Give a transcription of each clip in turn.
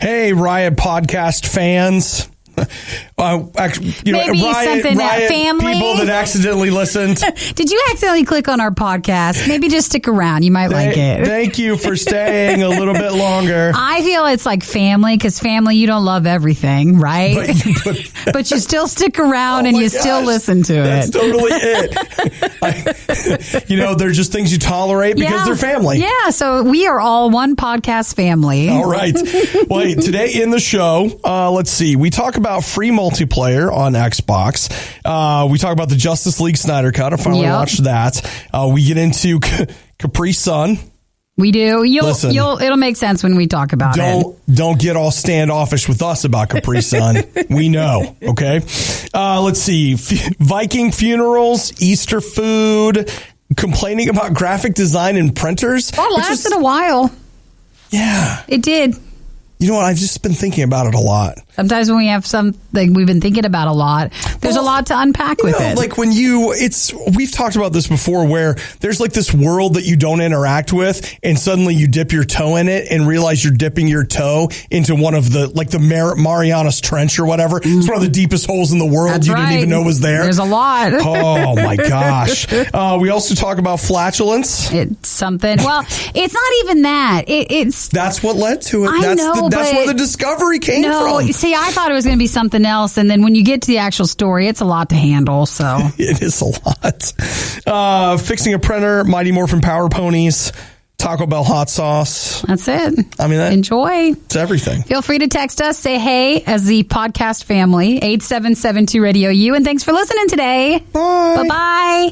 Hey, RIOT podcast fans. Maybe something that family people that accidentally listened. Did you accidentally click on our podcast? Maybe just stick around. You might like it. Thank you for staying a little bit longer. I feel it's like family because family, you don't love everything, right? But you still stick around and you still listen to That's it. totally it. They're just things you tolerate because they're family. Yeah, so we are all one podcast family. All right. Well, hey, today in the show, let's see. We talk about free multiplayer on Xbox. We talk about the Justice League Snyder Cut. I finally watched that. We get into Capri Sun. We do. It'll make sense when we talk about it. Don't get all standoffish with us about Capri Sun. We know. Okay. Let's see. Viking Funerals, Easter food, complaining about graphic design and printers. That lasted a while. Yeah. It did. You know what? I've just been thinking about it a lot. Sometimes when we have something we've been thinking about a lot, there's a lot to unpack with it. Like we've talked about this before where there's like this world that you don't interact with and suddenly you dip your toe in it and realize you're dipping your toe into one of the Marianas Trench or whatever. It's one of the deepest holes in the world. That's didn't even know was there. There's a lot. Oh my gosh. We also talk about flatulence. It's something. Well, it's not even that. That's what led to it. That's where the discovery came from. See, I thought it was going to be something else, and then when you get to the actual story, it's a lot to handle. So it is a lot. Fixing a printer, Mighty Morphin Power Ponies, Taco Bell hot sauce. That's it. I mean, enjoy. It's everything. Feel free to text us. Say hey as the podcast family. 8772 RadioU, and thanks for listening today. Bye. Bye.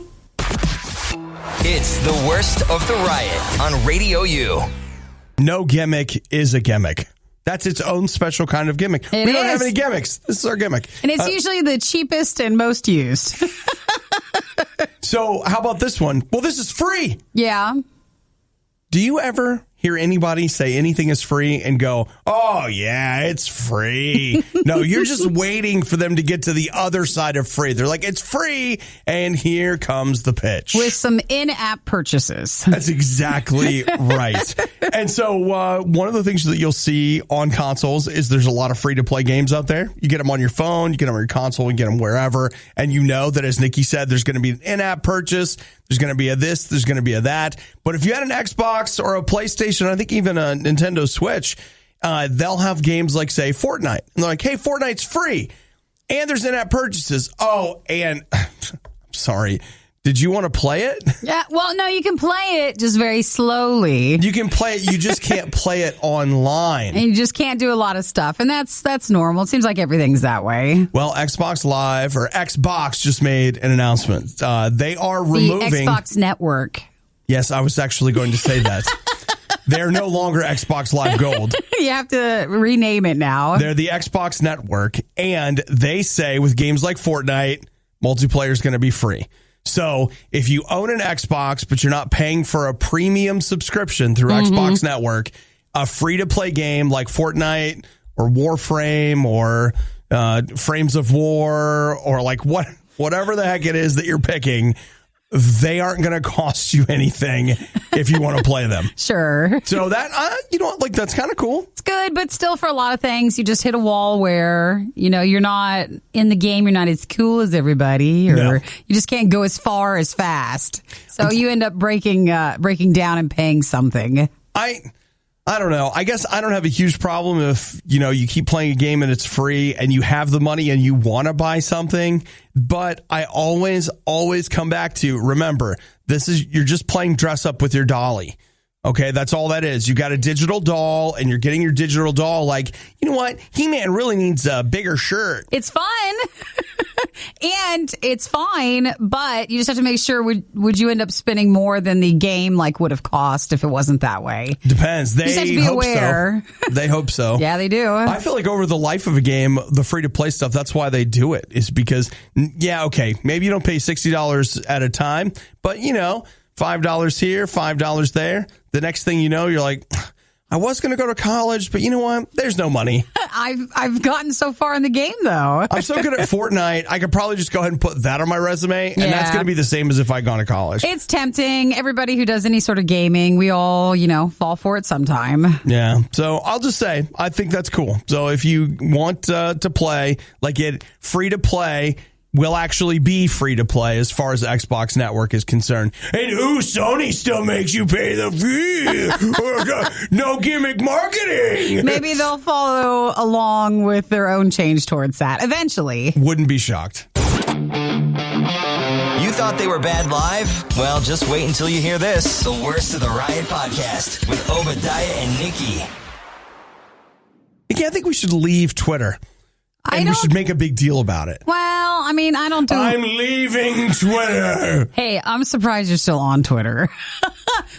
It's the worst of the riot on RadioU. No gimmick is a gimmick. That's its own special kind of gimmick. We don't have any gimmicks. This is our gimmick. And it's usually the cheapest and most used. So how about this one? Well, this is free. Yeah. Do you ever hear anybody say anything is free and go, oh, yeah, it's free? No, you're just waiting for them to get to the other side of free. They're like, it's free. And here comes the pitch. With some in-app purchases. That's exactly right. And so one of the things that you'll see on consoles is there's a lot of free-to-play games out there. You get them on your phone, you get them on your console, you get them wherever. And you know that, as Nikki said, there's going to be an in-app purchase. There's going to be a this, there's going to be a that. But if you had an Xbox or a PlayStation, I think even a Nintendo Switch, they'll have games like, say, Fortnite. And they're like, hey, Fortnite's free. And there's in-app purchases. Oh, and sorry. Did you want to play it? Yeah. Well, no, you can play it just very slowly. You can play it. You just can't play it online. And you just can't do a lot of stuff. And that's normal. It seems like everything's that way. Well, Xbox Live or Xbox just made an announcement. They are removing the Xbox Network. Yes, I was actually going to say that. They're no longer Xbox Live Gold. You have to rename it now. They're the Xbox Network. And they say with games like Fortnite, multiplayer is going to be free. So if you own an Xbox, but you're not paying for a premium subscription through Xbox Network, a free-to-play game like Fortnite or Warframe or Frames of War or like whatever the heck it is that you're picking, they aren't going to cost you anything if you want to play them. Sure. So that, that's kind of cool. It's good, but still for a lot of things, you just hit a wall where, you're not in the game. You're not as cool as everybody, or you just can't go as far as fast. So you end up breaking down and paying something. I don't know. I guess I don't have a huge problem if, you keep playing a game and it's free and you have the money and you want to buy something. But I always come back to, remember, you're just playing dress up with your dolly. Okay, that's all that is. You got a digital doll and you're getting your digital doll like, you know what? He-Man really needs a bigger shirt. It's fun. And it's fine, but you just have to make sure, would you end up spending more than the game would have cost if it wasn't that way? Depends. They just have to be aware. So. They hope so. Yeah, they do. I feel like over the life of a game, the free-to-play stuff, that's why they do it, is because, maybe you don't pay $60 at a time, but, $5 here, $5 there. The next thing you know, you're like, I was going to go to college, but you know what? There's no money. I've gotten so far in the game, though. I'm so good at Fortnite. I could probably just go ahead and put that on my resume, and that's going to be the same as if I'd gone to college. It's tempting. Everybody who does any sort of gaming, we all, fall for it sometime. Yeah. So I'll just say, I think that's cool. So if you want to play, like it free to play, will actually be free to play as far as the Xbox Network is concerned. And Sony still makes you pay the fee. No gimmick marketing. Maybe they'll follow along with their own change towards that eventually. Wouldn't be shocked. You thought they were bad live? Well, just wait until you hear this. The Worst of the Riot podcast with Obadiah and Nikki. I think we should leave Twitter. And we should make a big deal about it. Well, I don't do... I'm leaving Twitter. Hey, I'm surprised you're still on Twitter.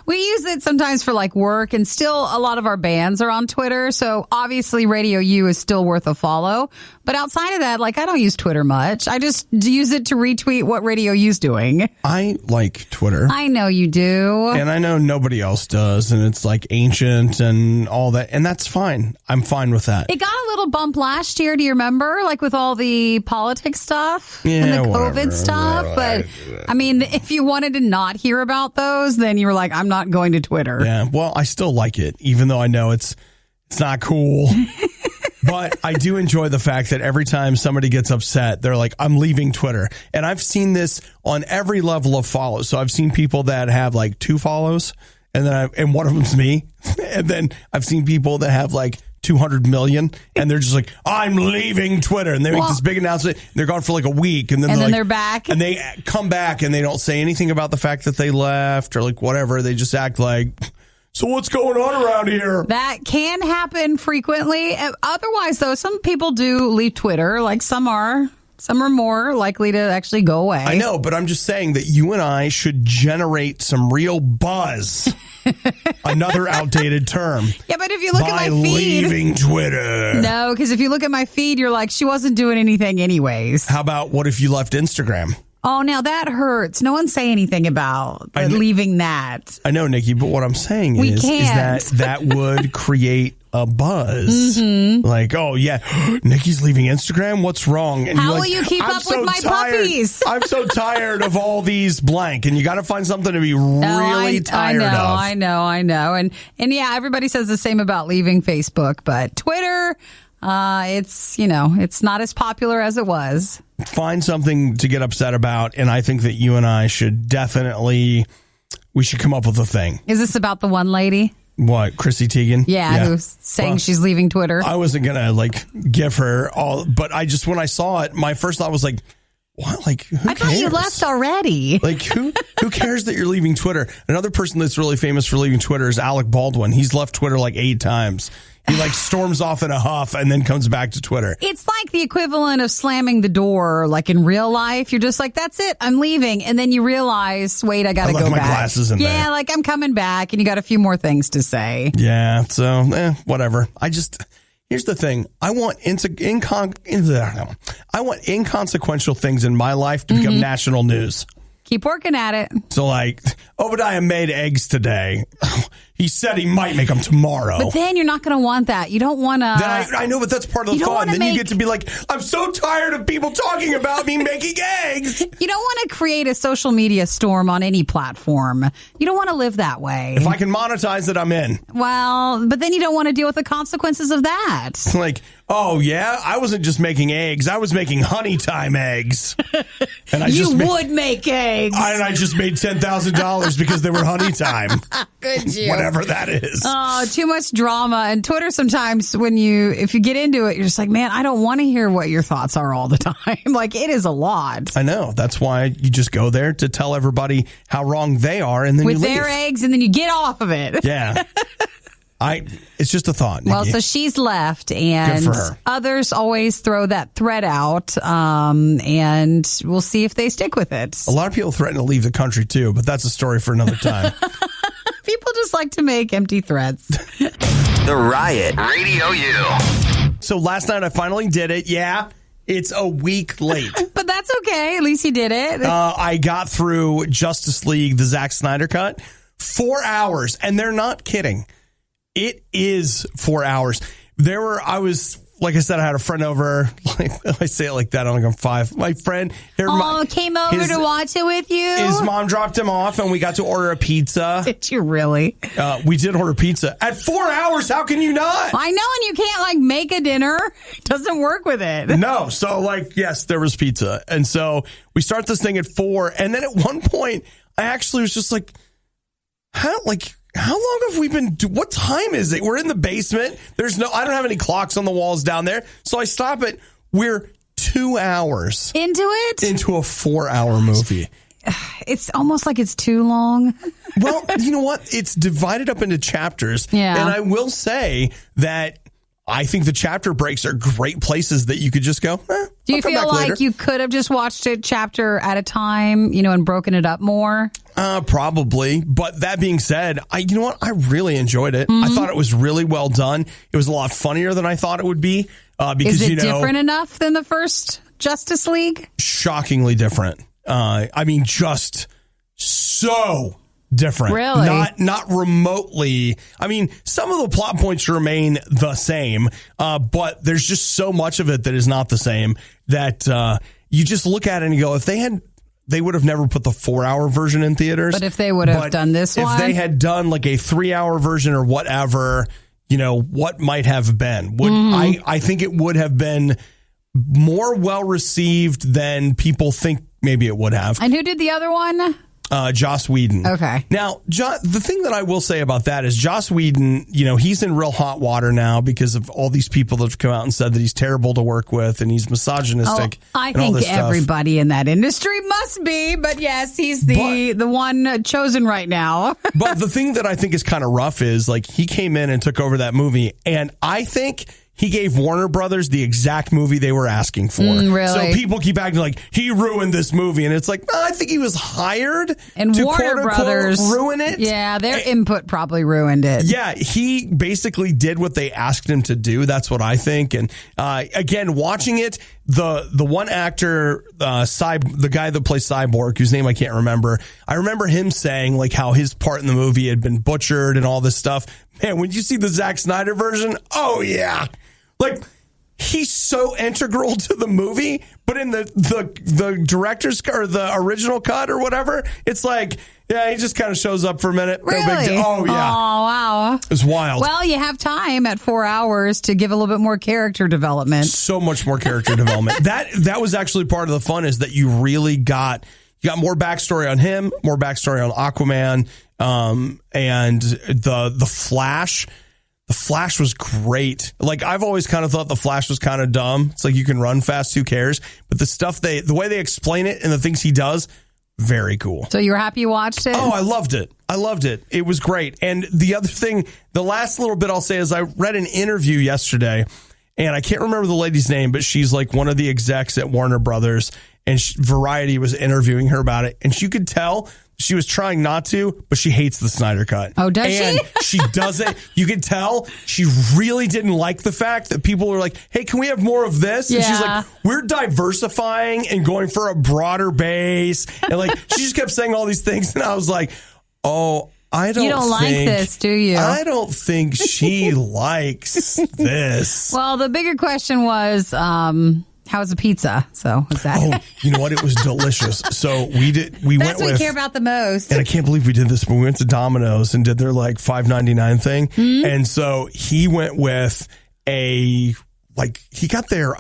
We use it sometimes for work, and still a lot of our bands are on Twitter. So obviously RadioU is still worth a follow. But outside of that, I don't use Twitter much. I just use it to retweet what RadioU's doing. I like Twitter. I know you do. And I know nobody else does. And it's ancient and all that. And that's fine. I'm fine with that. It got a little bump last year. Do you remember? With all the politics stuff and the COVID stuff. But if you wanted to not hear about those, then you were like, I'm not going to Twitter. Yeah. Well, I still like it, even though I know it's not cool. But I do enjoy the fact that every time somebody gets upset, they're like, I'm leaving Twitter. And I've seen this on every level of follow. So I've seen people that have 2 follows, and then and one of them's me. And then I've seen people that have 200 million, and they're just like, I'm leaving Twitter, and they make this big announcement. They're gone for a week, and then they're back, and they come back, and they don't say anything about the fact that they left or whatever. They just act like, so what's going on around here? That can happen frequently. Otherwise, though, some people do leave Twitter. Some are more likely to actually go away. I know, but I'm just saying that you and I should generate some real buzz. Another outdated term. Yeah, but if you look at my feed... leaving Twitter. No, because if you look at my feed, you're like, she wasn't doing anything anyways. How about what if you left Instagram? Oh, now that hurts. No one say anything about leaving that. I know, Nikki, but what I'm saying is that would create a buzz. Mm-hmm. Oh, yeah, Nikki's leaving Instagram? What's wrong? And how will you keep up with my puppies? I'm so tired of all these blank, and you got to find something to be really tired of. I know. And yeah, everybody says the same about leaving Facebook, but Twitter, it's not as popular as it was. Find something to get upset about, and I think that you and I should we should come up with a thing. Is this about the one lady? What, Chrissy Teigen? Yeah, who's saying she's leaving Twitter. I wasn't going to give her all, but when I saw it, my first thought was what? Who cares? I thought you left already. Who cares that you're leaving Twitter? Another person that's really famous for leaving Twitter is Alec Baldwin. He's left Twitter 8 times. He storms off in a huff and then comes back to Twitter. It's like the equivalent of slamming the door in real life. You're just that's it, I'm leaving. And then you realize, wait, I got to go back. I left my glasses in there. Yeah, I'm coming back, and you got a few more things to say. Yeah, so whatever. Here's the thing. I want inconsequential things in my life to become national news. Keep working at it. So Obadiah made eggs today. He said he might make them tomorrow. But then you're not going to want that. You don't want to. I know, but that's part of the fun. Then you get to be I'm so tired of people talking about me making eggs. You don't want to create a social media storm on any platform. You don't want to live that way. If I can monetize it, I'm in. Well, but then you don't want to deal with the consequences of that. Oh, yeah? I wasn't just making eggs. I was making honey time eggs. And you would make eggs. And I just made $10,000 because they were honey time. Good you. Whatever that is. Oh, too much drama. And Twitter sometimes, if you get into it, you're just man, I don't want to hear what your thoughts are all the time. It is a lot. I know. That's why you just go there to tell everybody how wrong they are, and then with you leave. With their eggs, and then you get off of it. Yeah. It's just a thought, Nikki. Well, so she's left, and good for her. Others always throw that thread out, and we'll see if they stick with it. A lot of people threaten to leave the country, too, but that's a story for another time. People just like to make empty threats. The Riot RadioU. So last night I finally did it. Yeah, it's a week late. But that's okay. At least you did it. I got through Justice League, the Zack Snyder cut, 4 hours, and they're not kidding. It is 4 hours. I was like I said, I had a friend over. Like I say it like that, I'm like I'm 5. My friend came over to watch it with you. His mom dropped him off, and we got to order a pizza. Did you really? We did order pizza at 4 hours. How can you not? I know, and you can't like make a dinner. It doesn't work with it. No, so like yes, there was pizza, and so we start this thing at 4, and then at one point, I actually was just like, how long have we been? What time is it? We're in the basement. I don't have any clocks on the walls down there. So I stop it. We're 2 hours into it, into a 4-hour movie. It's almost like it's too long. Well, you know what? It's divided up into chapters. Yeah. And I will say that I think the chapter breaks are great places that you could just go, Do you feel like you could have just watched it chapter at a time, and broken it up more? Probably. But that being said, you know what? I really enjoyed it. I thought it was really well done. It was a lot funnier than I thought it would be. Because, Is it different enough than the first Justice League? Shockingly different. Just so different. Really? Not remotely. I mean, some of the plot points remain the same, but there's just so much of it that is not the same that you just look at it and you go, if they would have never put the 4-hour version in theaters. But if they would have done this one? If they had done like a 3-hour version or whatever, what might have been? I think it would have been more well received than people think maybe it would have. And who did the other one? Joss Whedon. Okay. Now, the thing that I will say about that is Joss Whedon, he's in real hot water now because of all these people that have come out and said that he's terrible to work with and he's misogynistic. I think everybody in that industry must be, but yes, he's the one chosen right now. But the thing that I think is kind of rough is like he came in and took over that movie, and I think he gave Warner Brothers the exact movie they were asking for. Really? So people keep acting like he ruined this movie. And it's like, no, I think he was hired and to Warner Brothers ruin it. Yeah, their input probably ruined it. Yeah, he basically did what they asked him to do. That's what I think. And again, watching it, the one actor, the guy that plays Cyborg, whose name I can't remember, I remember him saying like how his part in the movie had been butchered and all this stuff. Man, when you see the Zack Snyder version, oh yeah. Like, he's so integral to the movie, but in the director's cut or the original cut or whatever, it's like, yeah, he just kind of shows up for a minute. Really? No big deal. Oh, yeah. Oh, wow. It's wild. Well, you have time at 4 hours to give a little bit more character development. So much more character development. That was actually part of the fun, is that you really got more backstory on him, more backstory on Aquaman, and the Flash. The Flash was great. Like, I've always kind of thought the Flash was kind of dumb. It's like, you can run fast, who cares? But the stuff the way they explain it and the things he does, very cool. So you were happy you watched it? Oh, I loved it. It was great. And the other thing, the last little bit I'll say is I read an interview yesterday, and I can't remember the lady's name, but she's like one of the execs at Warner Brothers, and Variety was interviewing her about it. And you could tell she was trying not to, but she hates the Snyder Cut. Oh, does she? She doesn't. You can tell she really didn't like the fact that people were like, hey, can we have more of this? Yeah. And she's like, we're diversifying and going for a broader base. And like, she just kept saying all these things. And I was like, oh, you don't like this, do you? I don't think she likes this. Well, the bigger question was, how was the pizza? So was that? Oh, you know what? It was delicious. So we That's went what we care about the most. And I can't believe we did this, but we went to Domino's and did their like $5.99 thing. Mm-hmm. And so he went with he got their,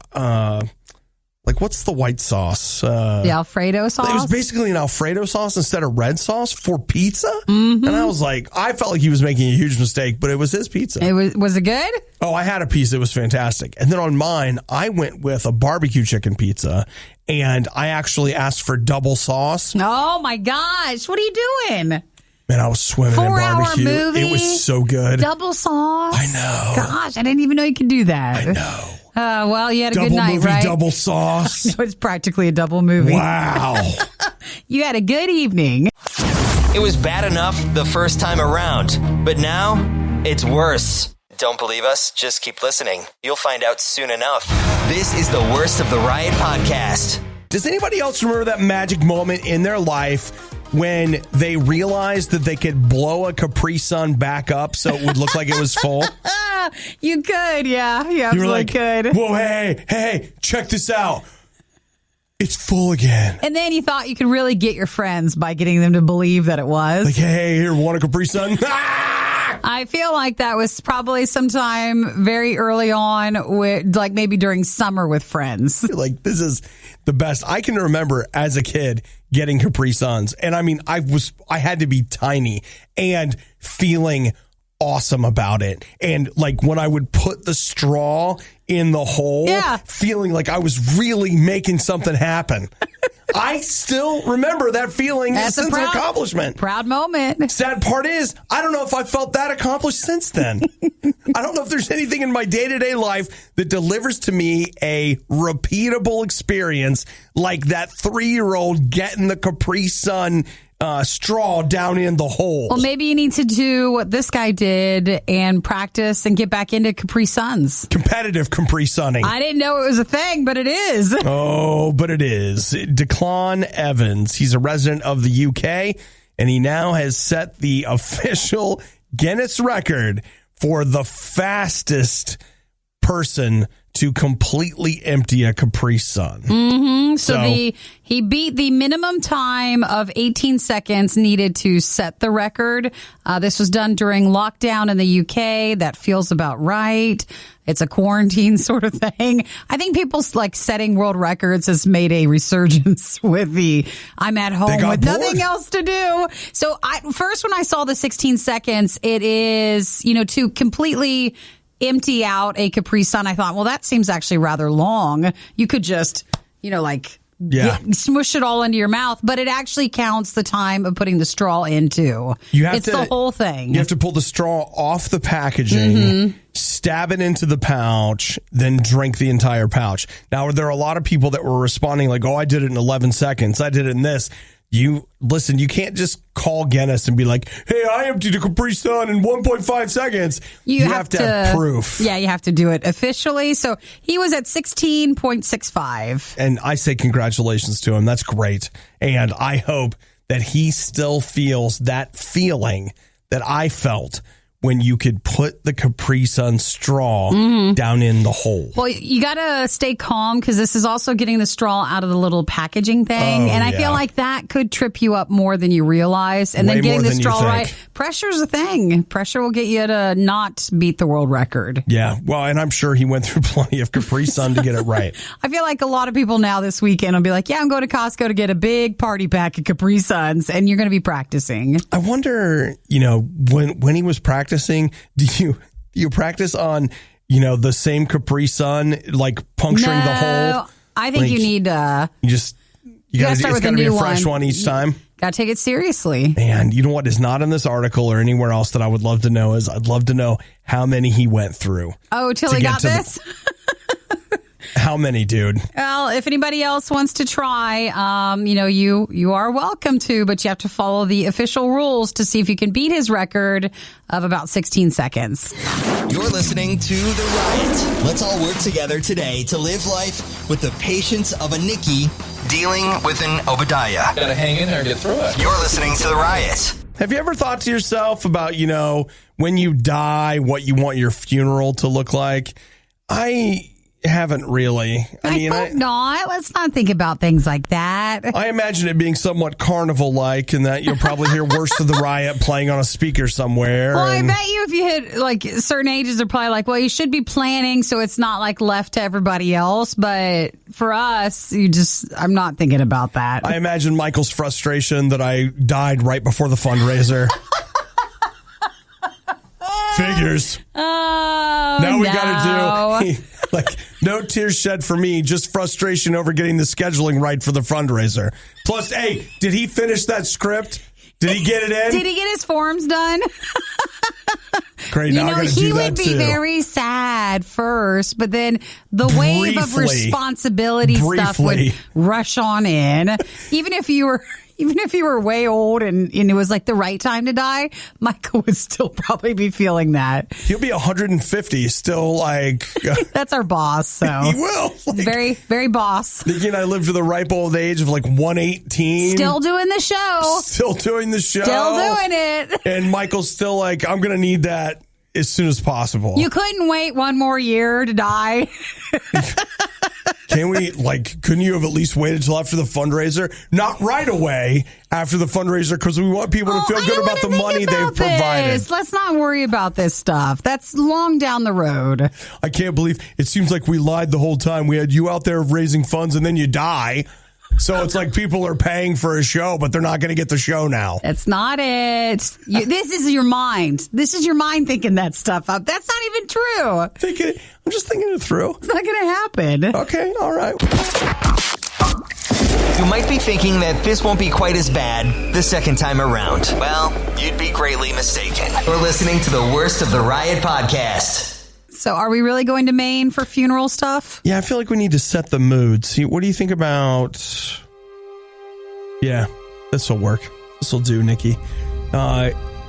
what's the white sauce? The Alfredo sauce? It was basically an Alfredo sauce instead of red sauce for pizza. Mm-hmm. And I was like, I felt like he was making a huge mistake, but it was his pizza. Was it good? Oh, I had a piece. It was fantastic. And then on mine, I went with a barbecue chicken pizza, and I actually asked for double sauce. Oh my gosh. What are you doing? Man, I was swimming in barbecue. 4-hour movie, it was so good. Double sauce. I know. Gosh, I didn't even know you could do that. I know. Well, you had a double good night, movie, right? Double sauce. It was practically a double movie. Wow. You had a good evening. It was bad enough the first time around, but now it's worse. Don't believe us? Just keep listening. You'll find out soon enough. This is the Worst of the Riot podcast. Does anybody else remember that magic moment in their life when they realized that they could blow a Capri Sun back up so it would look like it was full? You could, yeah. You were like, could. Whoa, hey, check this out. It's full again. And then you thought you could really get your friends by getting them to believe that it was. Like, hey, here, want a Capri Sun? I feel like that was probably sometime very early on, with, like maybe during summer with friends. Like, this is the best. I can remember as a kid getting Capri Suns. And I mean, I had to be tiny and feeling awesome about it. And like when I would put the straw in the hole, feeling like I was really making something happen. I still remember that feeling. That's a sense of accomplishment. Proud moment. Sad part is, I don't know if I felt that accomplished since then. I don't know if there's anything in my day-to-day life that delivers to me a repeatable experience like that 3-year-old getting the Capri Sun straw down in the hole. Well, maybe you need to do what this guy did and practice and get back into Capri Suns. Competitive Capri Sunning. I didn't know it was a thing, but it is. Oh, but it is. Declan Evans, he's a resident of the UK, and he now has set the official Guinness record for the fastest person to completely empty a Capri Sun. Mm-hmm. So he beat the minimum time of 18 seconds needed to set the record. This was done during lockdown in the UK. That feels about right. It's a quarantine sort of thing. I think people's like setting world records has made a resurgence with the I'm at home with nothing else to do. So first when I saw the 16 seconds, it is, to completely empty out a Capri Sun, I thought, well, that seems actually rather long. You could just, smush it all into your mouth, but it actually counts the time of putting the straw in too. It's the whole thing. You have to pull the straw off the packaging, stab it into the pouch, then drink the entire pouch. Now, there are a lot of people that were responding like, oh, I did it in 11 seconds. I did it in this. You can't just call Guinness and be like, hey, I emptied a Capri Sun in 1.5 seconds. You have to have proof. Yeah, you have to do it officially. So he was at 16.65. And I say congratulations to him. That's great. And I hope that he still feels that feeling that I felt when you could put the Capri Sun straw down in the hole. Well, you got to stay calm because this is also getting the straw out of the little packaging thing. And I feel like that could trip you up more than you realize. And then getting the straw right. Pressure's a thing. Pressure will get you to not beat the world record. Yeah. Well, and I'm sure he went through plenty of Capri Sun to get it right. I feel like a lot of people now this weekend will be like, yeah, I'm going to Costco to get a big party pack of Capri Suns. And you're going to be practicing. I wonder, when he was practicing, do you practice on the same Capri Sun, like puncturing the hole? I think you need you gotta start with a new fresh one each time. Gotta take it seriously. And you know what is not in this article or anywhere else that I would love to know is I'd love to know how many he went through. Oh, till he got this? How many, dude? Well, if anybody else wants to try, you are welcome to, but you have to follow the official rules to see if you can beat his record of about 16 seconds. You're listening to The Riot. Let's all work together today to live life with the patience of a Nikki dealing with an Obadiah. Gotta hang in there and get through it. You're listening to The Riot. Have you ever thought to yourself about, when you die, what you want your funeral to look like? I haven't really. I hope not. Let's not think about things like that. I imagine it being somewhat carnival-like in that you'll probably hear Worst of the Riot playing on a speaker somewhere. Well, I bet you if you hit like certain ages, they're probably like, well, you should be planning so it's not like left to everybody else. But for us, I'm not thinking about that. I imagine Michael's frustration that I died right before the fundraiser. Figures. Oh, now we got to do no tears shed for me, just frustration over getting the scheduling right for the fundraiser. Plus, hey, did he finish that script? Did he get it in? Did he get his forms done? Great, now I got to do that too. He would be very sad first, but then the wave of responsibility stuff would rush on in. Even if you were even if you were way old and it was like the right time to die, Michael would still probably be feeling that. He'll be 150, still like... That's our boss, so... He will. Like, very, very boss. Nikki and I lived to the ripe old age of like 118. Still doing the show. Still doing the show. Still doing it. And Michael's still like, I'm going to need that as soon as possible. You couldn't wait one more year to die. Couldn't you have at least waited till after the fundraiser? Not right away after the fundraiser, because we want people to feel good about the money they've provided. Let's not worry about this stuff. That's long down the road. I can't believe it seems like we lied the whole time. We had you out there raising funds and then you die. So it's like people are paying for a show, but they're not going to get the show now. That's not it. This is your mind. This is your mind thinking that stuff up. That's not even true. I'm just thinking it through. It's not going to happen. Okay, all right. You might be thinking that this won't be quite as bad the second time around. Well, you'd be greatly mistaken. You're listening to the worst of the Riot podcast. So are we really going to Maine for funeral stuff? Yeah, I feel like we need to set the mood. See, what do you think about... Yeah, this will work. This will do, Nikki.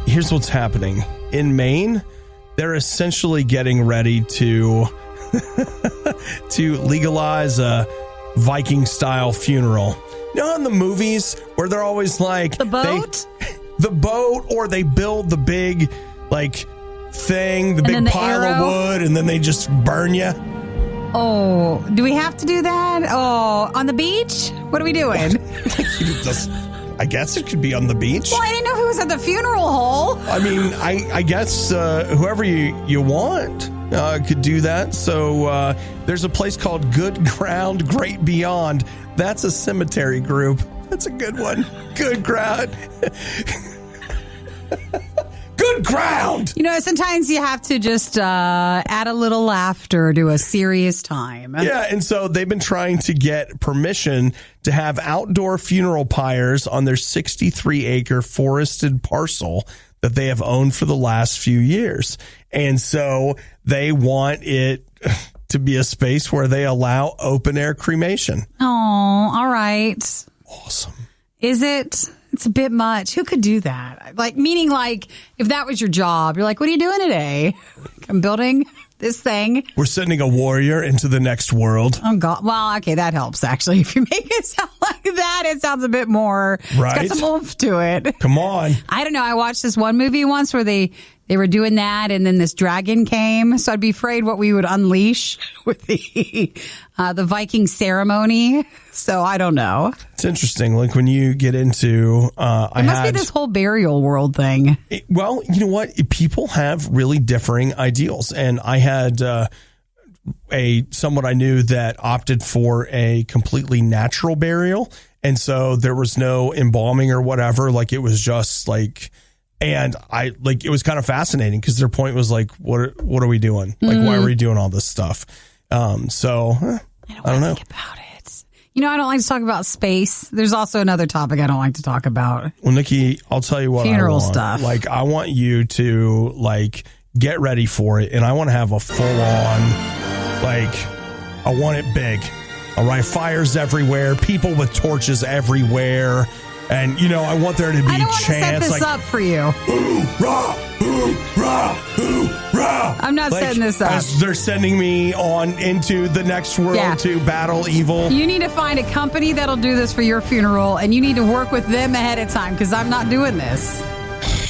Here's what's happening. In Maine, they're essentially getting ready to to legalize a Viking-style funeral. You know in the movies where they're always like... The boat? The boat, or they build the big, like... thing, the big pile of wood, and then they just burn you. Oh, do we have to do that? Oh, on the beach? What are we doing? I guess it could be on the beach. Well, I didn't know if it was at the funeral hall. I mean, I guess whoever you want could do that. So there's a place called Good Ground Great Beyond. That's a cemetery group. That's a good one. Good Ground. Good ground. You know, sometimes you have to just add a little laughter to a serious time. Yeah, and so they've been trying to get permission to have outdoor funeral pyres on their 63-acre forested parcel that they have owned for the last few years. And so they want it to be a space where they allow open-air cremation. Oh, all right. Awesome. Is it? It's a bit much. Who could do that? Meaning if that was your job, you're like, what are you doing today? I'm building this thing. We're sending a warrior into the next world. Oh, God. Well, okay, that helps, actually. If you make it sound like that, it sounds a bit more... Right. It's got some oomph to it. Come on. I don't know. I watched this one movie once where they were doing that, and then this dragon came. So I'd be afraid what we would unleash with the Viking ceremony. So I don't know. It's interesting. Like when you get into... it must be this whole burial world thing. Well, you know what? People have really differing ideals. And I had someone I knew that opted for a completely natural burial. And so there was no embalming or whatever. Like it was just like... And it was kind of fascinating because their point was like, what are we doing? Like, why are we doing all this stuff? I don't know. Think about it. You know, I don't like to talk about space. There's also another topic I don't like to talk about. Well, Nikki, I'll tell you what funeral I want. Stuff. Like, I want you to get ready for it. And I want to have a full on, I want it big. All right. Fires everywhere. People with torches everywhere. And, I want there to be I don't want chants. to set this up for you. Hoorah, hoorah, hoorah. I'm not setting this up. As they're sending me on into the next world to battle evil. You need to find a company that'll do this for your funeral, and you need to work with them ahead of time because I'm not doing this.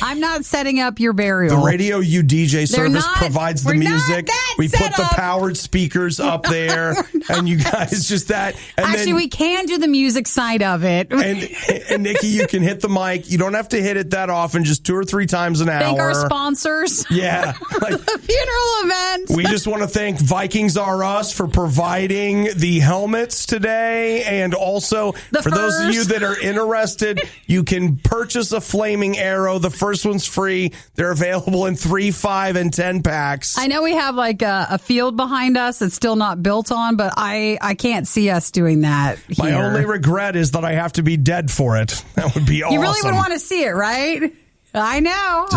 I'm not setting up your burial. The RadioU DJ service provides the music. We put the powered speakers up there, and you guys just that. And actually, we can do the music side of it. And Nikki, you can hit the mic. You don't have to hit it that often, just 2 or 3 times an hour. Thank our sponsors. Yeah. The funeral event. We just want to thank Vikings R Us for providing the helmets today. And also, for those of you that are interested, you can purchase a flaming arrow. The first one's free. They're available in 3, 5, and 10 packs. I know we have a field behind us that's still not built on, but I can't see us doing that here. My only regret is that I have to be dead for it. That would be awesome. You really would want to see it, right? I know.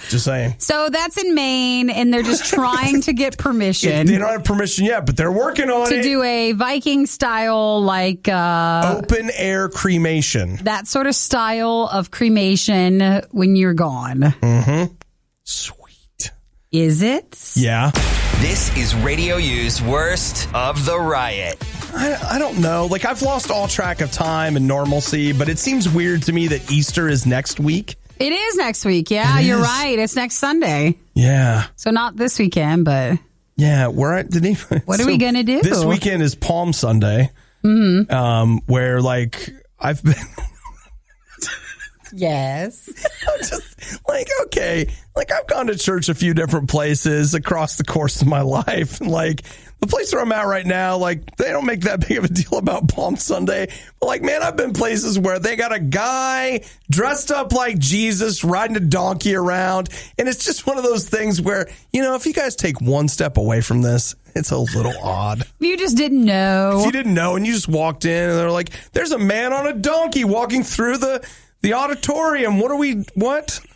Just saying. So that's in Maine, and they're just trying to get permission. They don't have permission yet, but they're working on it. To do a Viking style, like... open air cremation. That sort of style of cremation when you're gone. Mm-hmm. Sweet. Is it? Yeah. This is RadioU's Worst of the Riot. I don't know. Like, I've lost all track of time and normalcy, but it seems weird to me that Easter is next week. It is next week. Yeah, you're right. It's next Sunday. Yeah. So not this weekend, but... Yeah, what are we going to do? This weekend is Palm Sunday, where, like, I've been... Yes. I'm just like, okay, like I've gone to church a few different places across the course of my life. And like the place where I'm at right now, like they don't make that big of a deal about Palm Sunday. But like, man, I've been places where they got a guy dressed up like Jesus riding a donkey around. And it's just one of those things where, you know, if you guys take one step away from this, it's a little odd. You just didn't know. If you didn't know and you just walked in and they're like, there's a man on a donkey walking through the auditorium. What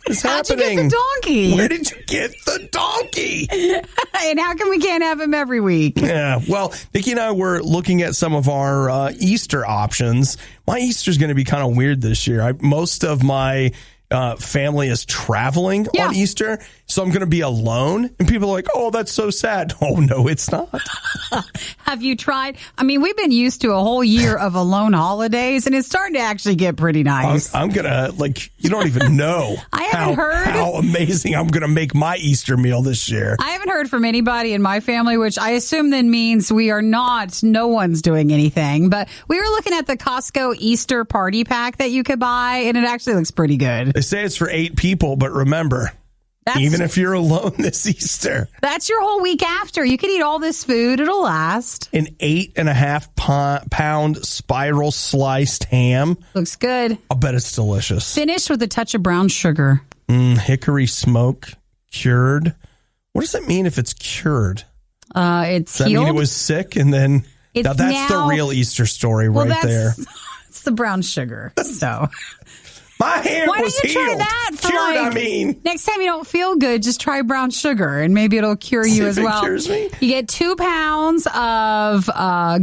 is happening? How'd you get the donkey? Where did you get the donkey? And how come we can't have him every week? Yeah. Well, Nikki and I were looking at some of our Easter options. My Easter's going to be kind of weird this year. Most of my family is traveling on Easter, so I'm going to be alone. And people are like, oh, that's so sad. Oh, no, it's not. Have you tried? I mean, we've been used to a whole year of alone holidays, and it's starting to actually get pretty nice. I'm going to, like, you don't even know how amazing I'm going to make my Easter meal this year. I haven't heard from anybody in my family, which I assume then means no one's doing anything. But we were looking at the Costco Easter party pack that you could buy, and it actually looks pretty good. They say it's for 8 people, but remember, even if you're alone this Easter, that's your whole week after. You can eat all this food. It'll last. An 8.5 pound spiral sliced ham. Looks good. I'll bet it's delicious. Finished with a touch of brown sugar. Hickory smoke cured. What does that mean if it's cured? It's does that mean it was sick and then... Now that's the real Easter story there. It's the brown sugar. So... My hand was healed. Why don't you try that? Cured, next time you don't feel good, just try brown sugar, and maybe it'll cure you as well. Cures me. You get 2 pounds of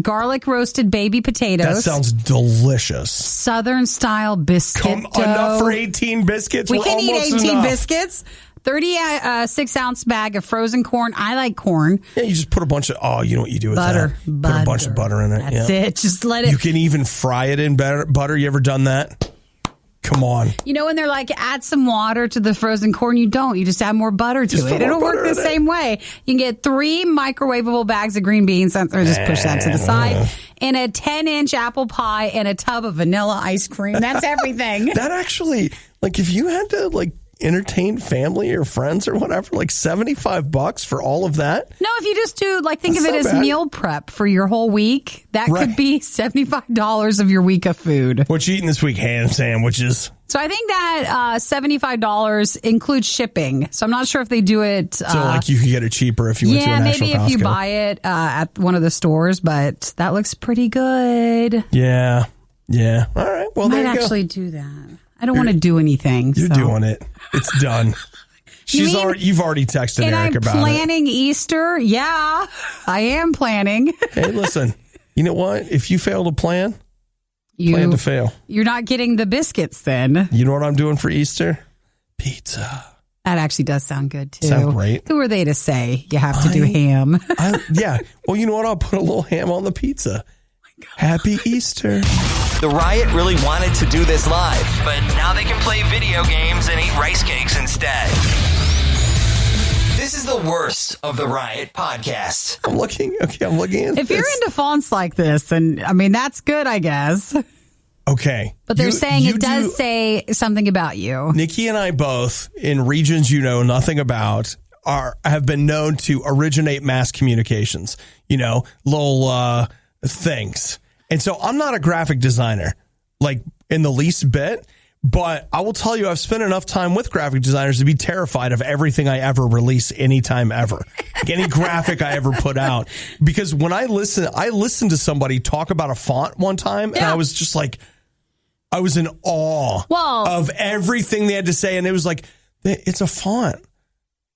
garlic roasted baby potatoes. That sounds delicious. Southern style biscuit dough. Enough for 18 biscuits. We can eat 18 enough. Biscuits. 36-ounce bag of frozen corn. I like corn. Yeah, you just put a bunch of, you know what you do with butter. that? Put a bunch of butter in it. That's it. Just let it. You can even fry it in butter. You ever done that? Come on. You know, when they're like, add some water to the frozen corn, you don't. You just add more butter to it. It'll work the same way. You can get 3 microwavable bags of green beans, or just push that to the side, and a 10-inch apple pie and a tub of vanilla ice cream. That's everything. That actually, like, if you had to, like, entertain family or friends or whatever, like $75 for all of that? No, if you just do, like, think of it as meal prep for your whole week, that could be $75 of your week of food. What you eating this week? Ham sandwiches. So I think that $75 includes shipping. So I'm not sure if they do it. So like you could get it cheaper if you went to an actual Costco. Yeah, maybe if you buy it at one of the stores, but that looks pretty good. Yeah. Yeah. All right. Well, there you go. Might actually do that. I don't want to do anything. You're doing it. It's done. You've already texted Eric about it. And I'm planning Easter. Yeah, I am planning. Hey, listen. You know what? If you fail to plan to fail. You're not getting the biscuits then. You know what I'm doing for Easter? Pizza. That actually does sound good, too. Sound great. Who are they to say you have to do ham? Yeah. Well, you know what? I'll put a little ham on the pizza. Happy Easter. The Riot really wanted to do this live, but now they can play video games and eat rice cakes instead. This is the worst of the Riot podcast. I'm looking at If you're into fonts like this, then, I mean, that's good, I guess. Okay. But they're saying it does say something about you. Nikki and I both, in regions you know nothing about, have been known to originate mass communications. You know, little things. And so I'm not a graphic designer, like in the least bit, but I will tell you I've spent enough time with graphic designers to be terrified of everything I ever release anytime ever. Any graphic I ever put out. Because when I listened to somebody talk about a font one time and I was just like, I was in awe of everything they had to say. And it was like, it's a font.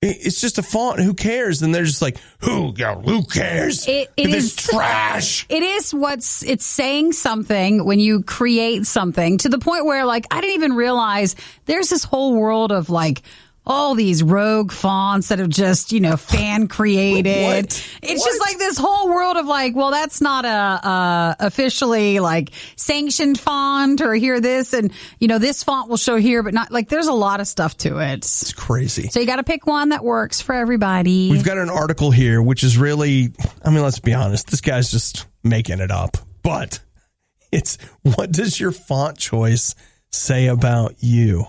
It's just a font. Who cares? And they're just like, who cares? It is trash. It is it's saying something when you create something to the point where, like, I didn't even realize there's this whole world of, like, all these rogue fonts that have just, fan created. It's just like this whole world of, like, well, that's not a officially, like, sanctioned font, or here this, and this font will show here, but not, like, there's a lot of stuff to it. It's crazy. So you got to pick one that works for everybody. We've got an article here, which is really, let's be honest, this guy's just making it up, but it's, what does your font choice say about you?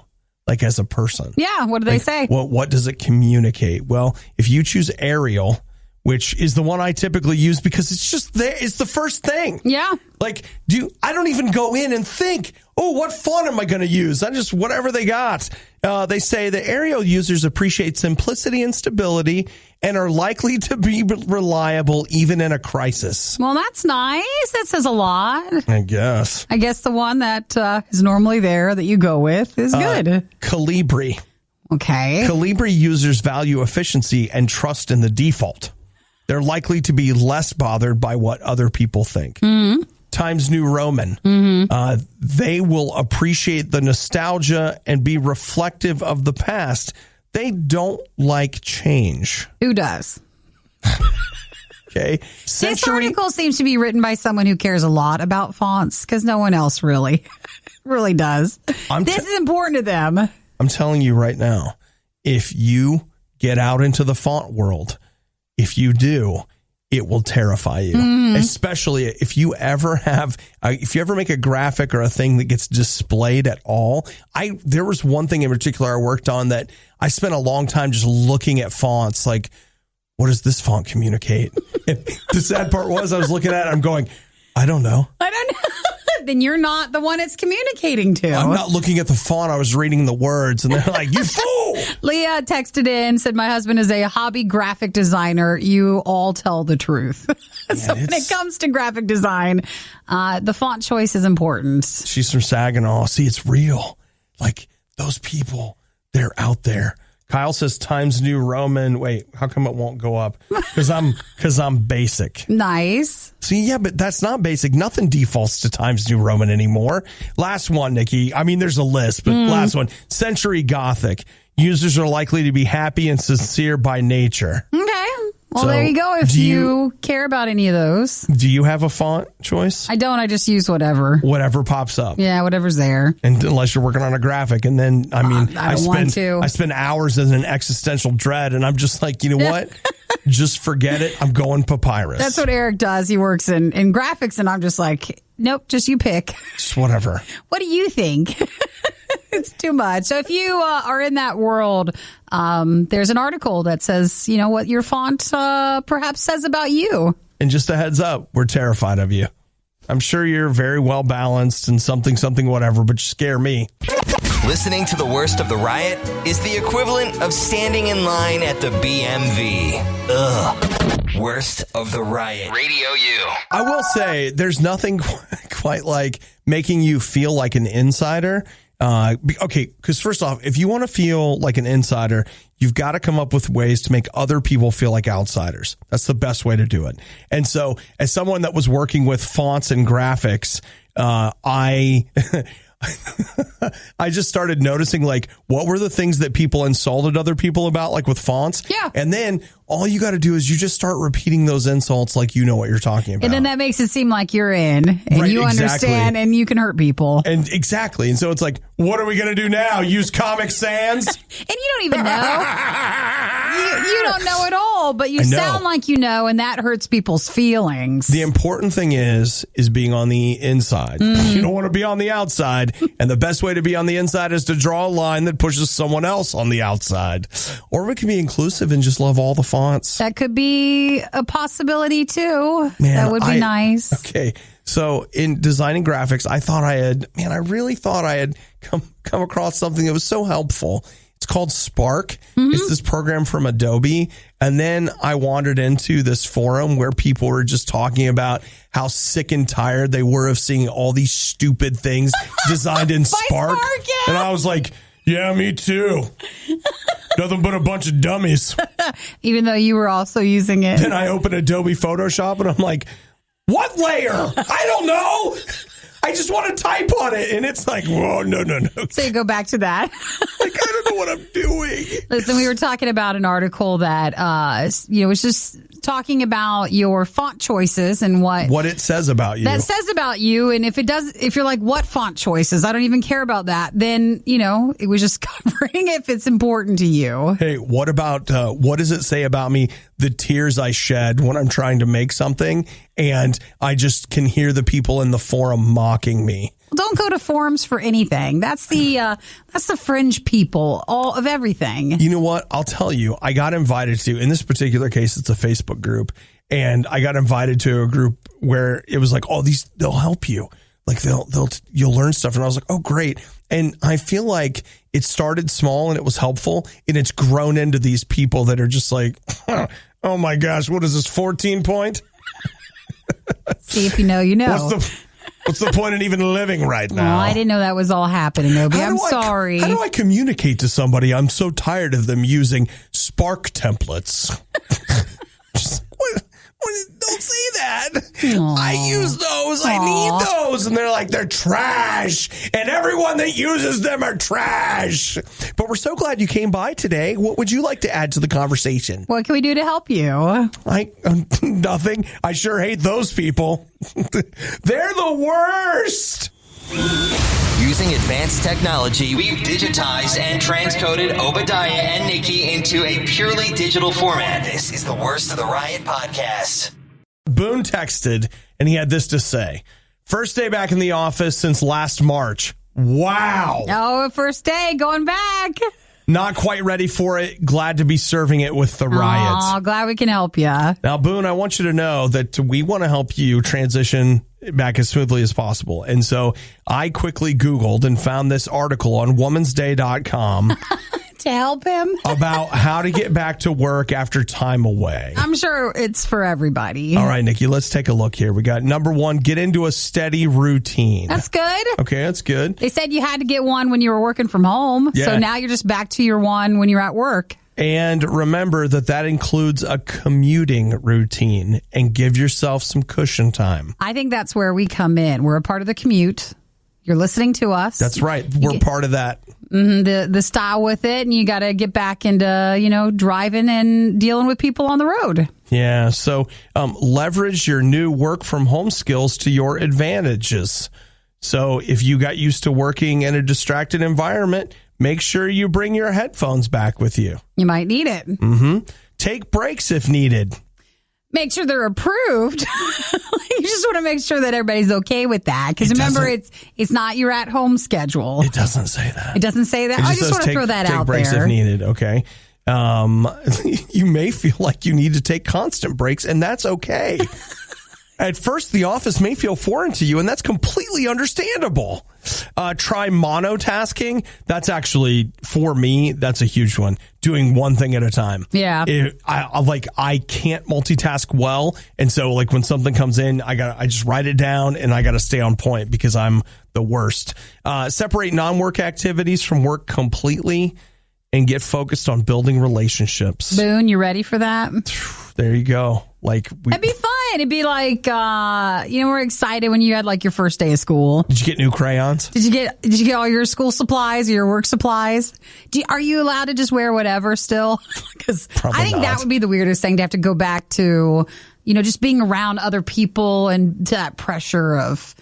Like, as a person. Yeah, what do they say? What does it communicate? Well, if you choose Arial, which is the one I typically use because it's just there, it's the first thing. Yeah. Like, I don't even go in and think, what font am I going to use? I just, whatever they got. They say the Arial users appreciate simplicity and stability and are likely to be reliable even in a crisis. Well, that's nice. That says a lot. I guess the one that is normally there that you go with is good. Calibri. Okay. Calibri users value efficiency and trust in the default. They're likely to be less bothered by what other people think. Mm-hmm. Times New Roman. Mm-hmm. They will appreciate the nostalgia and be reflective of the past. They don't like change. Who does? Okay. This article seems to be written by someone who cares a lot about fonts, because no one else really does. This is important to them. I'm telling you right now, if you get out into the font world, if you do, it will terrify you, especially if you ever make a graphic or a thing that gets displayed at all. There was one thing in particular I worked on that I spent a long time just looking at fonts. Like, what does this font communicate? And the sad part was I was looking at it, I'm going, I don't know. Then you're not the one it's communicating to. I'm not looking at the font. I was reading the words, and they're like, you fool! Leah texted in, said, my husband is a hobby graphic designer. You all tell the truth. So when it comes to graphic design, the font choice is important. She's from Saginaw. See, it's real. Like, those people, they're out there. Kyle says Times New Roman. Wait, how come it won't go up? Because I'm basic. Nice. See, yeah, but that's not basic. Nothing defaults to Times New Roman anymore. Last one, Nikki. There's a list, but last one. Century Gothic. Users are likely to be happy and sincere by nature. Okay. Well, so, there you go. If you care about any of those. Do you have a font choice? I don't. I just use whatever. Whatever pops up. Yeah, whatever's there. And unless you're working on a graphic. And then, I spend hours in an existential dread. And I'm just like, you know what? Just forget it. I'm going papyrus. That's what Eric does. He works in graphics. And I'm just like, nope, just you pick. Just whatever. What do you think? It's too much. So if you are in that world, there's an article that says, what your font perhaps says about you. And just a heads up, we're terrified of you. I'm sure you're very well balanced and something, whatever, but you scare me. Listening to the worst of the riot is the equivalent of standing in line at the BMV. Ugh. Worst of the riot. RadioU. I will say there's nothing quite like making you feel like an insider. Okay, because first off, if you want to feel like an insider, you've got to come up with ways to make other people feel like outsiders. That's the best way to do it. And so as someone that was working with fonts and graphics, I just started noticing, like, what were the things that people insulted other people about, like with fonts? Yeah. And then all you got to do is you just start repeating those insults like you know what you're talking about. And then that makes it seem like you're in and right, you understand and you can hurt people. And exactly. And so it's like, what are we going to do now? Use Comic Sans? And you don't even know. You don't know at all, but you sound like you know, and that hurts people's feelings. The important thing is being on the inside. You don't want to be on the outside. And the best way to be on the inside is to draw a line that pushes someone else on the outside. Or we can be inclusive and just love all the fonts. That could be a possibility too. Man, that would be nice. Okay. So in designing graphics, I really thought I had come across something that was so helpful. It's called Spark. It's this program from Adobe, And then I wandered into this forum where people were just talking about how sick and tired they were of seeing all these stupid things designed in Spark. Yeah. And I was like, yeah, me too. Nothing but a bunch of dummies. Even though you were also using it. Then I open Adobe Photoshop and I'm like, what layer? I don't know. I just want to type on it. And it's like, whoa, no. So you go back to that. Like, I don't know what I'm doing. Listen, we were talking about an article that, was just talking about your font choices and what it says about you. That says about you. And if you're like, what font choices? I don't even care about that. Then, it was just covering if it's important to you. Hey, what about, what does it say about me? The tears I shed when I'm trying to make something and I just can hear the people in the forum mocking me. Don't go to forums for anything. That's the fringe people, all of everything. You know what? I'll tell you, I got invited to, in this particular case, it's a Facebook group, and I got invited to a group where it was like, oh, they'll help you. Like you'll learn stuff. And I was like, oh, great. And I feel like it started small and it was helpful, and it's grown into these people that are just like, oh my gosh, what is this, 14 point? See, if you know, you know. What's the point in even living right now? Well, I didn't know that was all happening, Obi. I'm sorry. How do I communicate to somebody? I'm so tired of them using Spark templates. Don't say that. Aww. I use those. Aww. I need those. And they're like, they're trash. And everyone that uses them are trash. But we're so glad you came by today. What would you like to add to the conversation? What can we do to help you? Nothing. I sure hate those people. They're the worst. Using advanced technology, we've digitized and transcoded Obadiah and Nikki into a purely digital format. This is the Worst of the Riot podcast. Boone texted, and he had this to say. First day back in the office since last March. Wow. Oh, first day, going back. Not quite ready for it. Glad to be serving it with the Riot. Oh, glad we can help you. Now, Boone, I want you to know that we want to help you transition back as smoothly as possible. And so I quickly Googled and found this article on womansday.com. To help him? About how to get back to work after time away. I'm sure it's for everybody. All right, Nikki, let's take a look here. We got number one, get into a steady routine. That's good. Okay, that's good. They said you had to get one when you were working from home. Yeah. So now you're just back to your one when you're at work. And remember that includes a commuting routine, and give yourself some cushion time. I think that's where we come in. We're a part of the commute. You're listening to us. That's right. We're part of that. Mm-hmm, the style with it, and you got to get back into, driving and dealing with people on the road. Yeah. So leverage your new work from home skills to your advantages. So if you got used to working in a distracted environment, make sure you bring your headphones back with you. You might need it. Mm-hmm. Take breaks if needed. Make sure they're approved. You just want to make sure that everybody's okay with that. Because remember, it's not your at-home schedule. It doesn't say that. It doesn't say that? I just want to throw that out there. Take breaks if needed, okay? You may feel like you need to take constant breaks, and that's okay. At first, the office may feel foreign to you, and that's completely understandable. Try monotasking. That's actually, for me, that's a huge one. Doing one thing at a time. Yeah. I can't multitask well. And so like when something comes in, I just write it down and I got to stay on point because I'm the worst. Separate non-work activities from work completely and get focused on building relationships. Boone, you ready for that? There you go. It'd be fun. It'd be like, we're excited when you had like your first day of school. Did you get new crayons? Did you get all your school supplies, your work supplies? Are you allowed to just wear whatever still? Because I think that would be the weirdest thing to have to go back to, just being around other people and to that pressure of,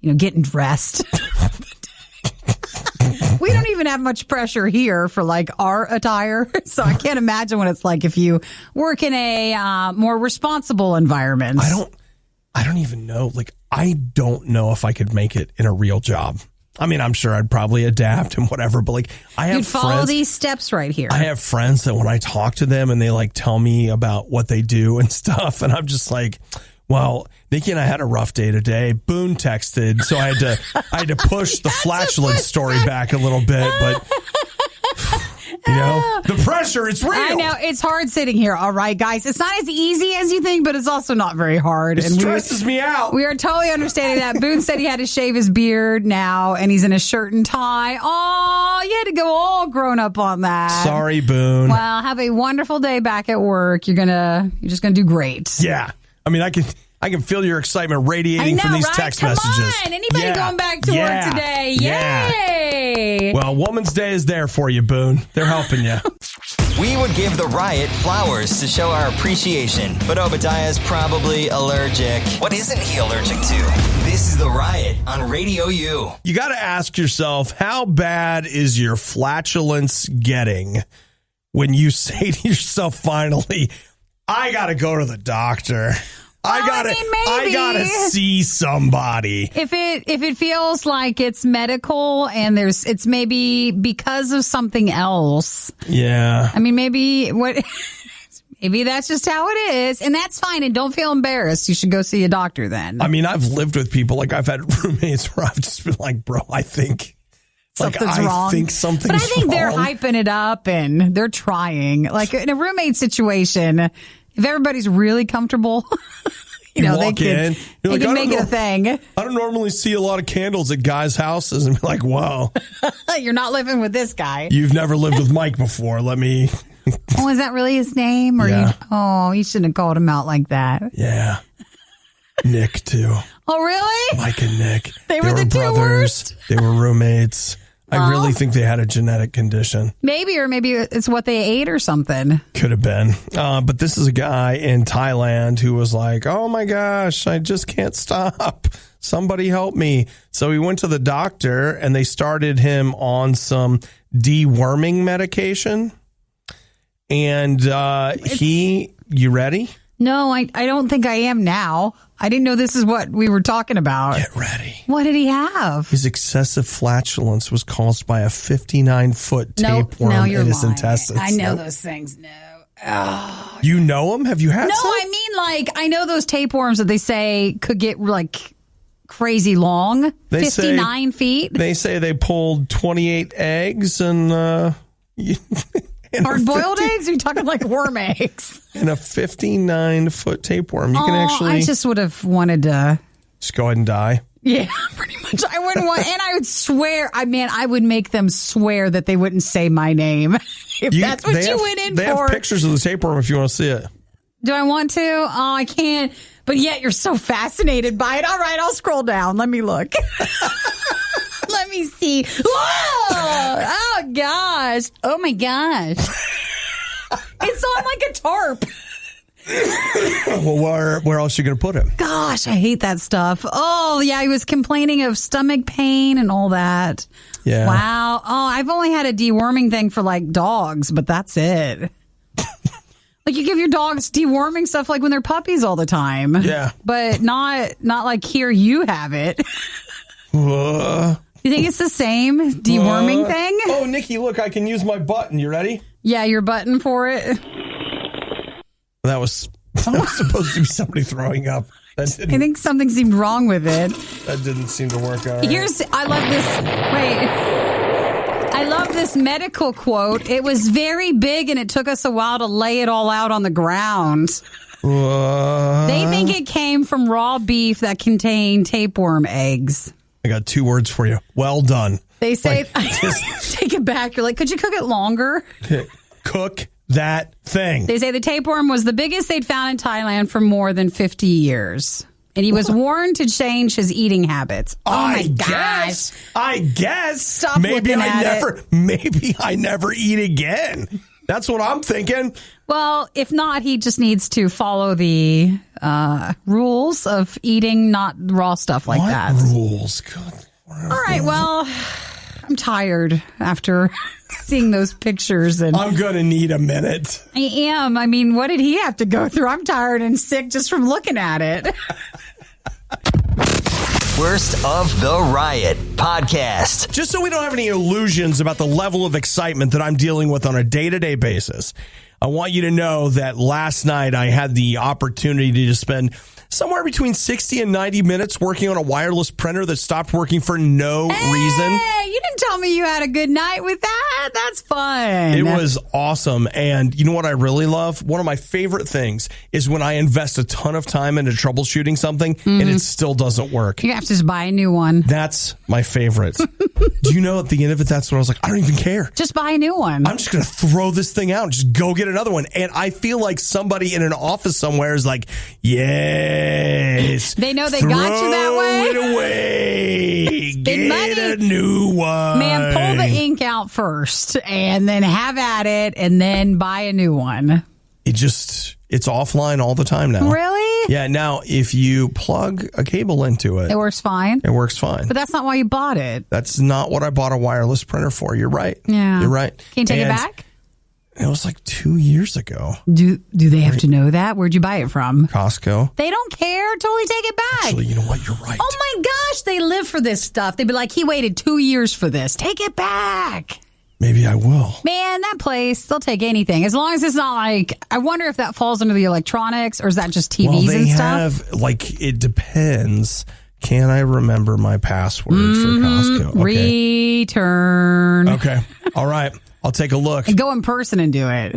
getting dressed. We don't even have much pressure here for like our attire. So I can't imagine what it's like if you work in a more responsible environment. I don't even know. I don't know if I could make it in a real job. I mean, I'm sure I'd probably adapt and whatever, but you'd follow these steps right here. I have friends that when I talk to them and they tell me about what they do and stuff, and I'm just like, well, Nikki and I had a rough day today. Boone texted, so I had to push the flatulence story back a little bit, but You know, the pressure, it's real. I know. It's hard sitting here. All right, guys. It's not as easy as you think, but it's also not very hard. It stresses me out. We are totally understanding that. Boone said he had to shave his beard now, and he's in a shirt and tie. Oh, you had to go all grown up on that. Sorry, Boone. Well, have a wonderful day back at work. You're just gonna do great. Yeah. I mean, I can feel your excitement radiating from these text messages. Come on. Anybody going back to work today? Yay! Well, Woman's Day is there for you, Boone. They're helping you. We would give the Riot flowers to show our appreciation, but Obadiah's probably allergic. What isn't he allergic to? This is the Riot on RadioU. You got to ask yourself, how bad is your flatulence getting when you say to yourself, finally, I got to go to the doctor. I gotta see somebody. If it feels like it's medical and it's maybe because of something else. Yeah. I mean, maybe that's just how it is, and that's fine. And don't feel embarrassed. You should go see a doctor then. I mean, I've lived with people, like I've had roommates where I've just been like, bro, I think something's wrong. I think something's wrong. But I think they're wrong. hyping it up and they're trying. Like in a roommate situation, if everybody's really comfortable, you walk in, they can make it a thing. I don't normally see a lot of candles at guys' houses and be like, whoa. You're not living with this guy. You've never lived with Mike before. Let me. Oh, is that really his name? Or yeah. You shouldn't have called him out like that. Yeah. Nick, too. Oh, really? Mike and Nick. They were the brothers. Two worst? They were roommates. I really think they had a genetic condition. Maybe it's what they ate or something. Could have been. But this is a guy in Thailand who was like, oh my gosh, I just can't stop. Somebody help me. So he went to the doctor and they started him on some deworming medication. And you ready? No, I don't think I am now. I didn't know this is what we were talking about. Get ready. What did he have? His excessive flatulence was caused by a 59-foot tapeworm in his intestines. I know those things. No. Oh. You know them? Have you had some? No, I mean, I know those tapeworms that they say could get, crazy long. 59 feet. They say they pulled 28 eggs and... Hard-boiled eggs? Or are you talking like worm eggs? And a 59-foot tapeworm. You can actually... I just would have wanted to... Just go ahead and die? Yeah, pretty much. I wouldn't want... And I would swear... I would make them swear that they wouldn't say my name. If that's what you went in for. They have pictures of the tapeworm if you want to see it. Do I want to? Oh, I can't. But yet you're so fascinated by it. All right, I'll scroll down. Let me look. Let me see. Whoa! Oh, gosh. Oh, my gosh. It's on like a tarp. Well, where else are you going to put him? Gosh, I hate that stuff. Oh, yeah, he was complaining of stomach pain and all that. Yeah. Wow. Oh, I've only had a deworming thing for dogs, but that's it. You give your dogs deworming stuff when they're puppies all the time. Yeah. But not like here you have it. You think it's the same deworming thing? Oh, Nikki, look, I can use my button. You ready? Yeah, your button for it. That was supposed to be somebody throwing up. I think something seemed wrong with it. That didn't seem to work out. I love this medical quote. It was very big and it took us a while to lay it all out on the ground. They think it came from raw beef that contained tapeworm eggs. I got 2 words for you. Well done. They say, take it back. You're like, could you cook it longer? Cook that thing. They say the tapeworm was the biggest they'd found in Thailand for more than 50 years. And he was warned to change his eating habits. Oh, my gosh. I guess. Stop looking at it. Maybe I never eat again. That's what I'm thinking. Well, if not, he just needs to follow the rules of eating not raw stuff like that. What rules? Good. All right, well, I'm tired after seeing those pictures. And I'm going to need a minute. I am. I mean, what did he have to go through? I'm tired and sick just from looking at it. Worst of the Riot podcast. Just so we don't have any illusions about the level of excitement that I'm dealing with on a day-to-day basis, I want you to know that last night I had the opportunity to spend somewhere between 60 and 90 minutes working on a wireless printer that stopped working for no reason. Hey, you didn't tell me you had a good night with that. That's fun. It was awesome. And you know what I really love? One of my favorite things is when I invest a ton of time into troubleshooting something and it still doesn't work. You have to just buy a new one. That's my favorite. Do you know at the end of it, that's when I was like, I don't even care. Just buy a new one. I'm just going to throw this thing out and just go get another one. And I feel like somebody in an office somewhere is like, yes. They know they got you that way. Throw it away. Get a new one. Man, pull the ink out first and then have at it and then buy a new one. It's offline all the time now. Really? Yeah. Now, if you plug a cable into it, It works fine. it works fine. But that's not why you bought it. That's not what I bought a wireless printer for. You're right. Yeah. You're right. Can you take it And back? It was like 2 years ago. Do they have to know that? Where'd you buy it from? Costco. They don't care. Totally take it back. Actually, you know what? You're right. Oh my gosh, they live for this stuff. They'd be like, he waited 2 years for this. Take it back. Maybe I will. Man, that place, they'll take anything. As long as it's not like, I wonder if that falls under the electronics or is that just TVs Well, they and stuff? have, like, it depends. Can I remember my password for Costco? Okay. Return. Okay. All right. I'll take a look. And go in person and do it.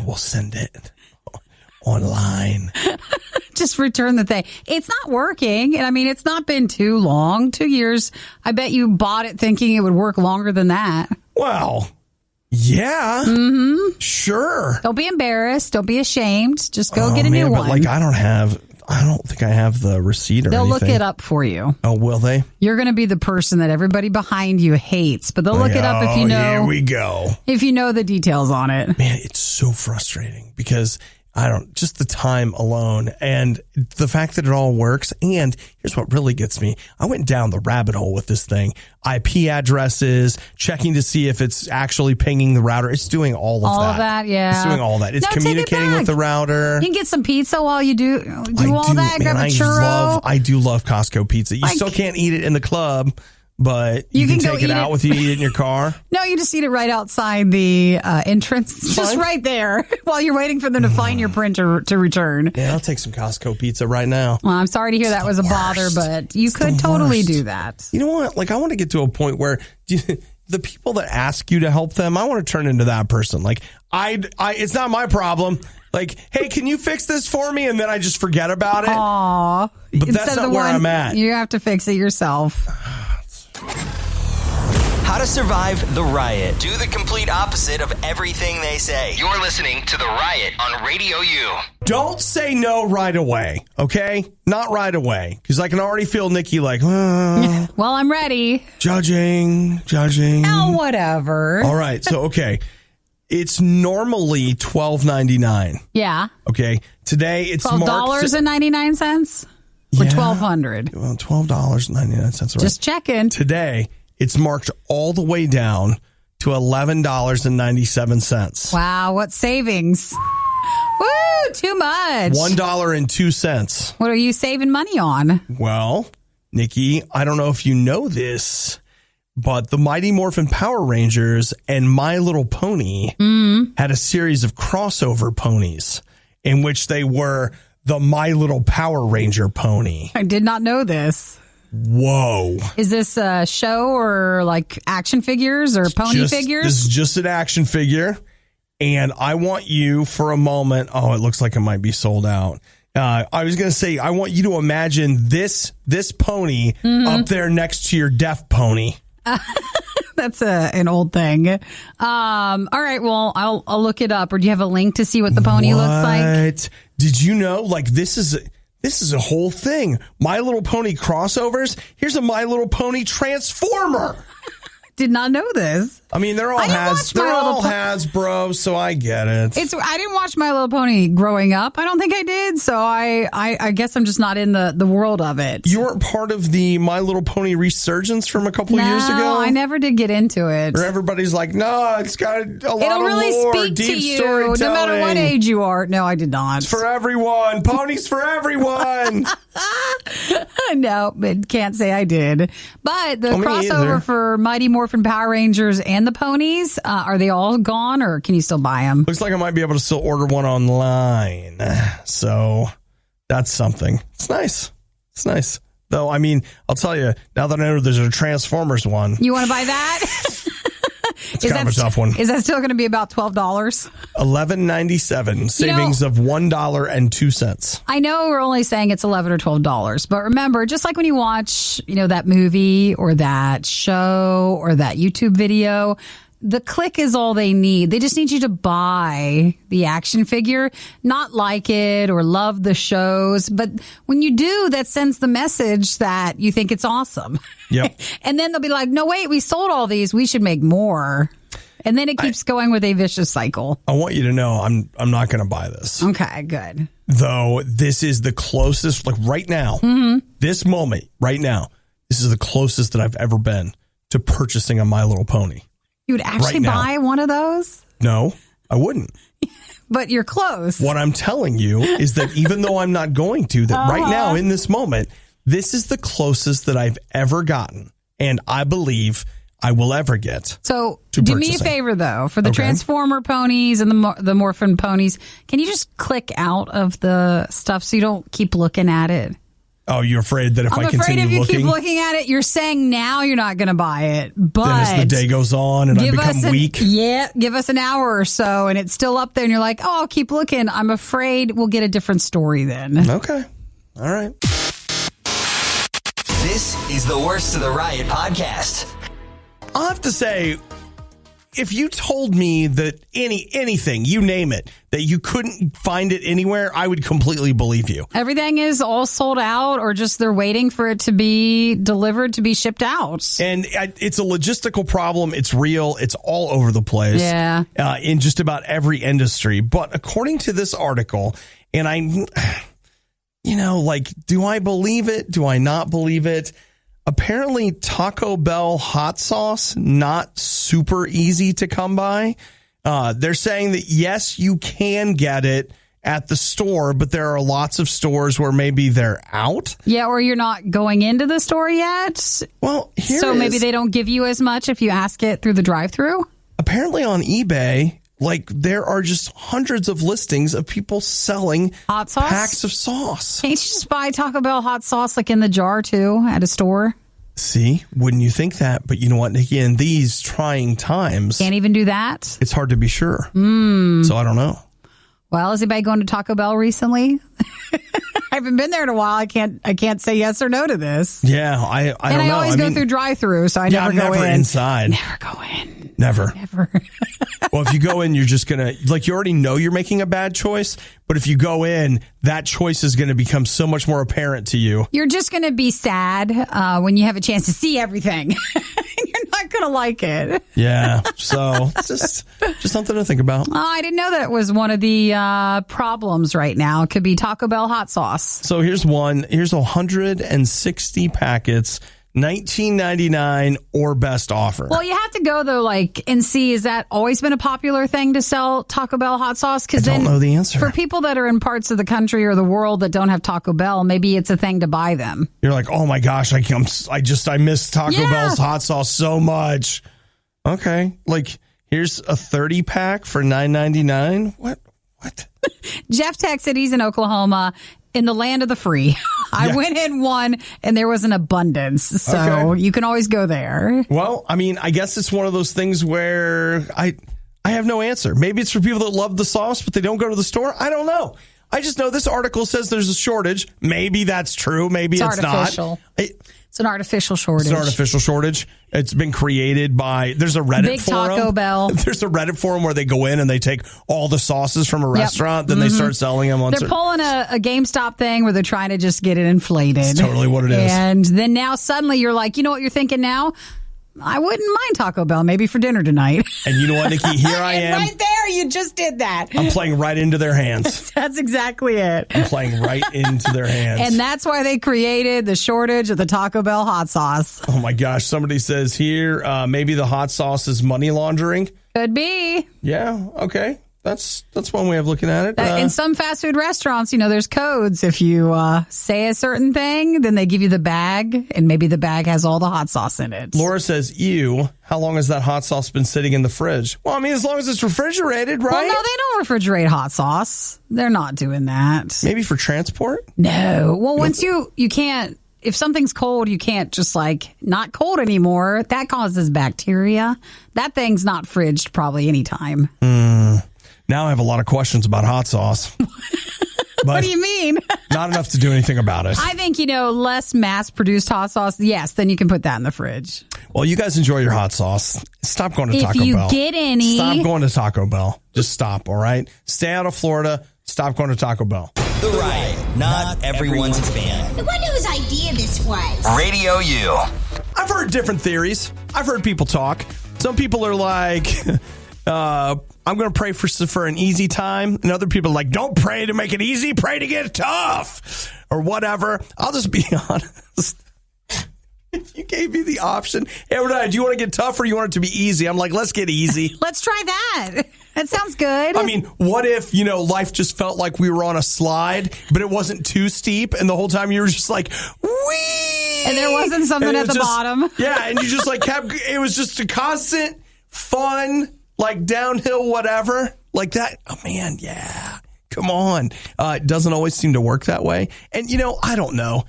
We'll send it online. Just return the thing. It's not working. And I mean, it's not been too long, 2 years. I bet you bought it thinking it would work longer than that. Well, yeah. Sure. Don't be embarrassed. Don't be ashamed. Just go get a new one. But like, I don't think I have the receipt or They'll anything. look it up for you. Oh, will they? You're going to be the person that everybody behind you hates, but they'll look it up if you know. Here we go. If you know the details on it. Man, it's so frustrating because just the time alone and the fact that it all works. And here's what really gets me. I went down the rabbit hole with this thing. IP addresses, checking to see if it's actually pinging the router. It's doing all of that. All of that, yeah. It's doing all that. It's No, take it communicating back. with the router. You can get some pizza while you do all that. Grab a churro. I do love Costco pizza. You still can't eat it in the club, but you can go take it eat out it. with you, eat it in your car. No, you just eat it right outside the entrance. Just right there while you're waiting for them to find your printer to return. Yeah, I'll take some Costco pizza right now. Well, I'm sorry to hear that was a bother, but you could totally do that. You know what? Like, I want to get to a point where the people that ask you to help them, I want to turn into that person. Like, it's not my problem. Like, hey, can you fix this for me? And then I just forget about it. Aw. But that's not where I'm at. You have to fix it yourself. How to survive the riot. Do the complete opposite of everything they say. You're listening to The Riot on RadioU. Don't say no right away, okay? Not right away. Because I can already feel Nikki like, well, I'm ready. judging. Oh, whatever. All right. So, okay. It's normally $12.99. Yeah. Okay. Today it's $12.99 or $1,200. Well, $12.99. Right. Just checking. Today it's marked all the way down to $11.97. Wow, what savings? Woo, too much. $1.02. What are you saving money on? Well, Nikki, I don't know if you know this, but the Mighty Morphin Power Rangers and My Little Pony had a series of crossover ponies in which they were the My Little Power Ranger pony. I did not know this. Whoa. Is this a show or like action figures or pony figures? This is just an action figure. And I want you for a moment. Oh, it looks like it might be sold out. I was going to say, I want you to imagine this pony up there next to your deaf pony. That's an old thing. All right. Well, I'll look it up. Or do you have a link to see what the pony looks like? Did you know? Like, this is a whole thing. My Little Pony crossovers. Here's a My Little Pony Transformer. Did not know this. I mean, they're all Hasbro, so I get it. I didn't watch My Little Pony growing up. I don't think I did. So I guess I'm just not in the world of it. You weren't part of the My Little Pony resurgence from a couple of years ago? No, I never did get into it. Where everybody's like, no, it's got a lot It'll of really lore, speak deep to you, storytelling. no matter what age you are. No, I did not. It's for everyone. Ponies for everyone. No, but can't say I did. But the me crossover either. for Mighty Morphin Power Rangers and buying the ponies. Are they all gone, or can you still buy them? Looks like I might be able to still order one online. So that's something. It's nice. It's nice. Though, I mean, I'll tell you, now that I know there's a Transformers one. You want to buy that? It's kind of a tough one. Is that still going to be about $12? $11.97, savings of $1.02. I know we're only saying it's $11 or $12, but remember, just like when you watch, that movie or that show or that YouTube video, the click is all they need. They just need you to buy the action figure, not like it or love the shows. But when you do, that sends the message that you think it's awesome. Yep. And then they'll be like, no, wait, we sold all these. We should make more. And then it keeps going with a vicious cycle. I want you to know I'm not going to buy this. Okay, good. Though this is the closest, like right now, this moment, right now, this is the closest that I've ever been to purchasing a My Little Pony. You would actually buy one of those? No, I wouldn't. But you're close. What I'm telling you is that even though I'm not going to, that right now in this moment, this is the closest that I've ever gotten. And I believe I will ever get. So do me a favor, though, for the Transformer ponies and the Morphin ponies. Can you just click out of the stuff so you don't keep looking at it? Oh, you're afraid that if I continue looking? I'm afraid if you keep looking at it, you're saying now you're not going to buy it. But then as the day goes on and I become weak. Yeah, give us an hour or so and it's still up there and you're like, oh, I'll keep looking. I'm afraid we'll get a different story then. Okay. All right. This is the Worst of the Riot podcast. I'll have to say, if you told me that anything, you name it, that you couldn't find it anywhere, I would completely believe you. Everything is all sold out or just they're waiting for it to be delivered to be shipped out. And it's a logistical problem. It's real. It's all over the place. Yeah. In just about every industry. But according to this article, and do I believe it? Do I not believe it? Apparently, Taco Bell hot sauce, not super easy to come by. They're saying that, yes, you can get it at the store, but there are lots of stores where maybe they're out. Yeah, or you're not going into the store yet. Well, so maybe they don't give you as much if you ask it through the drive-thru. Apparently on eBay, there are just hundreds of listings of people selling hot sauce? Packs of sauce. Can't you just buy Taco Bell hot sauce in the jar, too, at a store? See, wouldn't you think that? But you know what, Nikki, in these trying times... Can't even do that? It's hard to be sure. So I don't know. Well, is anybody going to Taco Bell recently? I haven't been there in a while. I can't say yes or no to this. Yeah, I don't know. And I always go through drive-thru, so I never go in. Never inside. Never go in. Never. Well, if you go in, you're just going to, you already know you're making a bad choice. But if you go in, that choice is going to become so much more apparent to you. You're just going to be sad when you have a chance to see everything. You're not going to like it. Yeah. So it's just something to think about. Oh, I didn't know that was one of the problems right now. It could be Taco Bell hot sauce. So here's one. Here's 160 packets. $19.99 or best offer. Well, you have to go though, and see, has that always been a popular thing to sell Taco Bell hot sauce? Because I don't know the answer. For people that are in parts of the country or the world that don't have Taco Bell, maybe it's a thing to buy them. You're like, oh my gosh, I miss Taco Bell's hot sauce so much. Okay, here's a 30 pack for $9.99. What? Jeff texted he's in Oklahoma. In the land of the free. I went in one and there was an abundance. So you can always go there. Well, I mean, I guess it's one of those things where I have no answer. Maybe it's for people that love the sauce, but they don't go to the store. I don't know. I just know this article says there's a shortage. Maybe that's true. Maybe it's artificial. Not. It's an artificial shortage. It's an artificial shortage. It's been created by, there's a Reddit Big forum. Taco Bell. There's a Reddit forum where they go in and they take all the sauces from a restaurant, then they start selling them. They're pulling a GameStop thing where they're trying to just get it inflated. That's totally what it is. And then now suddenly you're like, you know what you're thinking now? I wouldn't mind Taco Bell maybe for dinner tonight. And you know what, Nikki? Here I am. Right there, you just did that. I'm playing right into their hands. That's exactly it. I'm playing right into their hands. And that's why they created the shortage of the Taco Bell hot sauce. Oh my gosh. Somebody says here, maybe the hot sauce is money laundering. Could be. Yeah. Okay. That's one way of looking at it. In some fast food restaurants, there's codes. If you say a certain thing, then they give you the bag, and maybe the bag has all the hot sauce in it. Laura says, ew, how long has that hot sauce been sitting in the fridge? Well, I mean, as long as it's refrigerated, right? Well, no, they don't refrigerate hot sauce. They're not doing that. Maybe for transport? No. Well, once you can't, if something's cold, you can't just not cold anymore. That causes bacteria. That thing's not fridged probably anytime. Now I have a lot of questions about hot sauce. What do you mean? Not enough to do anything about it. I think, less mass-produced hot sauce, yes, then you can put that in the fridge. Well, you guys enjoy your hot sauce. Stop going to Taco Bell. If you get any. Stop going to Taco Bell. Just stop, all right? Stay out of Florida. Stop going to Taco Bell. The Riot. Not everyone's a fan. I wonder whose idea this was. RadioU. I've heard different theories. I've heard people talk. Some people are like, I'm going to pray for an easy time. And other people are like, don't pray to make it easy. Pray to get tough or whatever. I'll just be honest. If you gave me the option, hey, do you want to get tough or you want it to be easy? I'm like, let's get easy. Let's try that. That sounds good. I mean, what if, life just felt like we were on a slide, but it wasn't too steep. And the whole time you were just like, whee! And there wasn't something at the bottom. Yeah. And you just kept, it was just a constant fun, downhill, whatever like that. Oh man. Yeah. Come on. It doesn't always seem to work that way. And, I don't know.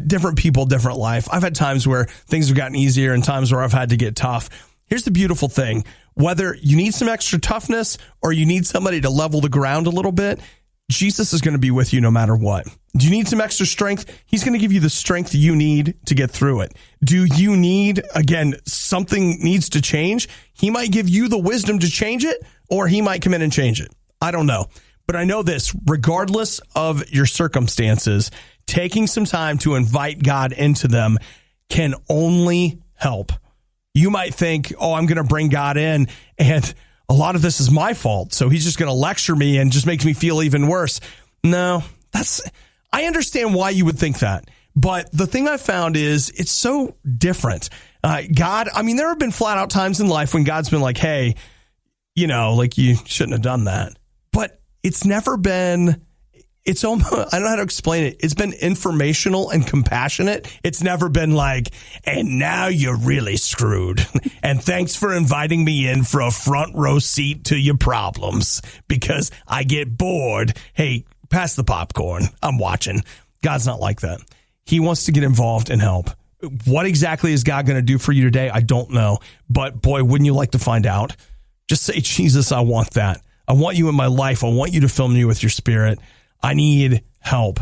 Different people, different life. I've had times where things have gotten easier and times where I've had to get tough. Here's the beautiful thing. Whether you need some extra toughness or you need somebody to level the ground a little bit, Jesus is going to be with you no matter what. Do you need some extra strength? He's going to give you the strength you need to get through it. Do you need, again, something needs to change? He might give you the wisdom to change it, or he might come in and change it. I don't know. But I know this, regardless of your circumstances, taking some time to invite God into them can only help. You might think, I'm going to bring God in, and a lot of this is my fault, so he's just going to lecture me and just makes me feel even worse. No, I understand why you would think that. But the thing I found is it's so different. God, there have been flat out times in life when God's been like, hey, you shouldn't have done that. But it's never been... It's almost, I don't know how to explain it. It's been informational and compassionate. It's never been like, and now you're really screwed. And thanks for inviting me in for a front row seat to your problems because I get bored. Hey, pass the popcorn. I'm watching. God's not like that. He wants to get involved and help. What exactly is God going to do for you today? I don't know. But boy, wouldn't you like to find out? Just say, Jesus, I want that. I want you in my life. I want you to fill me with your spirit. I need help.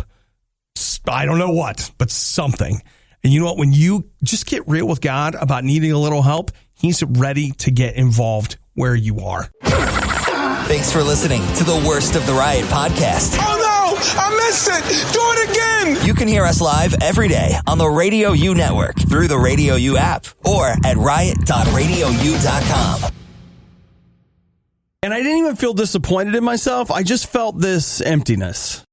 I don't know what, but something. And you know what? When you just get real with God about needing a little help, he's ready to get involved where you are. Thanks for listening to the Worst of the Riot podcast. Oh no, I missed it. Do it again. You can hear us live every day on the RadioU network through the RadioU app or at riot.radiou.com. And I didn't even feel disappointed in myself. I just felt this emptiness.